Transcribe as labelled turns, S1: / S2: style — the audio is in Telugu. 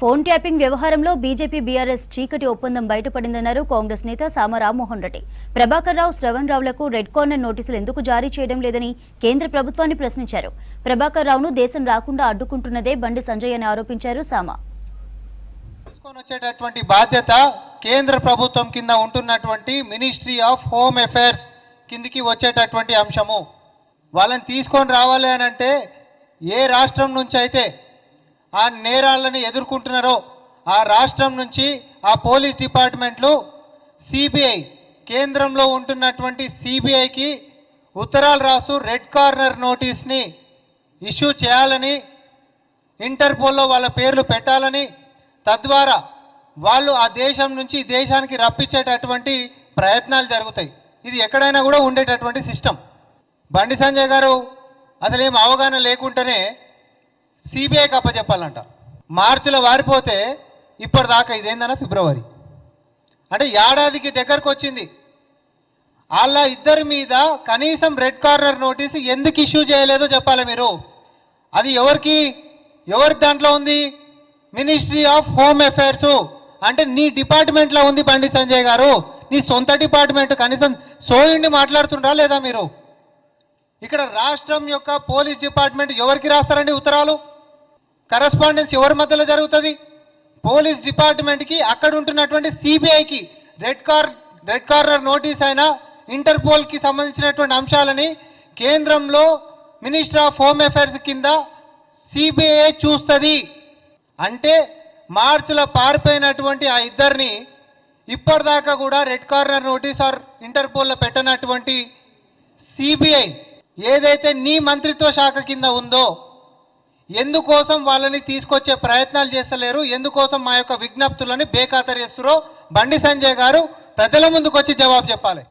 S1: ఫోన్ ట్యాపింగ్ వ్యవహారంలో బీజేపీ బీఆర్ఎస్ చీకటి ఒప్పందం బయటపడిందన్నారు కాంగ్రెస్ నేత సామ రామ్మోహన్ రెడ్డి. ప్రభాకర్ రావు, శ్రవణ్ రావులకు రెడ్ కార్నర్ నోటీసులు ఎందుకు జారీ చేయడం లేదని కేంద్ర ప్రభుత్వాన్ని ప్రశ్నించారు. ప్రభాకర్ రావును దేశం రాకుండా అడ్డుకుంటున్నదే బండి సంజయ్ అని ఆరోపించారు సామ.
S2: వచ్చేటటువంటి బాధ్యత కేంద్ర ప్రభుత్వం కింద ఉంటున్నటువంటి మినిస్ట్రీ ఆఫ్ హోమ్ అఫైర్స్ కిందికి వచ్చేటటువంటి అంశము. వాళ్ళని తీసుకొని రావాలి అని అంటే ఏ రాష్ట్రం నుంచి అయితే ఆ నేరాలను ఎదుర్కొంటున్నారో ఆ రాష్ట్రం నుంచి ఆ పోలీస్ డిపార్ట్మెంట్లు సిబిఐ కేంద్రంలో ఉంటున్నటువంటి సిబిఐకి ఉత్తరాలు రాస్తూ రెడ్ కార్నర్ నోటీస్ని ఇష్యూ చేయాలని, ఇంటర్పోల్లో వాళ్ళ పేర్లు పెట్టాలని, తద్వారా వాళ్ళు ఆ దేశం నుంచి దేశానికి రప్పించేటటువంటి ప్రయత్నాలు జరుగుతాయి. ఇది ఎక్కడైనా కూడా ఉండేటటువంటి సిస్టమ్. బండి సంజయ్ గారు అసలు ఏం అవగాహన లేకుండానే సిబిఐకి అప్పచెప్పాలంట. మార్చిలో వారిపోతే ఇప్పటిదాకా ఇదేందన్నా ఫిబ్రవరి అంటే ఏడాదికి దగ్గరకు వచ్చింది. వాళ్ళ ఇద్దరి మీద కనీసం రెడ్ కార్నర్ నోటీసు ఎందుకు ఇష్యూ చేయలేదో చెప్పాలి మీరు. అది ఎవరి దాంట్లో ఉంది? మినిస్ట్రీ ఆఫ్ హోమ్ అఫైర్స్ అంటే నీ డిపార్ట్మెంట్లో ఉంది బండి సంజయ్ గారు. నీ సొంత డిపార్ట్మెంట్ కనీసం సోయిండి మాట్లాడుతుండ్రా లేదా మీరు? ఇక్కడ రాష్ట్రం యొక్క పోలీస్ డిపార్ట్మెంట్ ఎవరికి రాస్తారండి ఉత్తరాలు? కరస్పాండెన్స్ ఎవరి మధ్యలో జరుగుతుంది? పోలీస్ డిపార్ట్మెంట్కి, అక్కడ ఉంటున్నటువంటి సిబిఐకి రెడ్ కార్నర్ నోటీస్ అయినా ఇంటర్పోల్కి సంబంధించినటువంటి అంశాలని కేంద్రంలో మినిస్టర్ ఆఫ్ హోమ్ అఫైర్స్ కింద సిబిఐ చూస్తుంది. అంటే మార్చిలో పారిపోయినటువంటి ఆ ఇద్దరిని ఇప్పటిదాకా కూడా రెడ్ కార్నర్ నోటీస్ ఆర్ ఇంటర్పోల్లో పెట్టనటువంటి సిబిఐ ఏదైతే నీ మంత్రిత్వ శాఖ కింద ఉందో ఎందుకోసం వాళ్ళని తీసుకొచ్చే ప్రయత్నాలు చేస్తలేరు? ఎందుకోసం మా యొక్క విజ్ఞప్తులని బేఖాతరు చేస్తారో బండి సంజయ్ గారు ప్రజల ముందుకు వచ్చి జవాబు చెప్పాలి.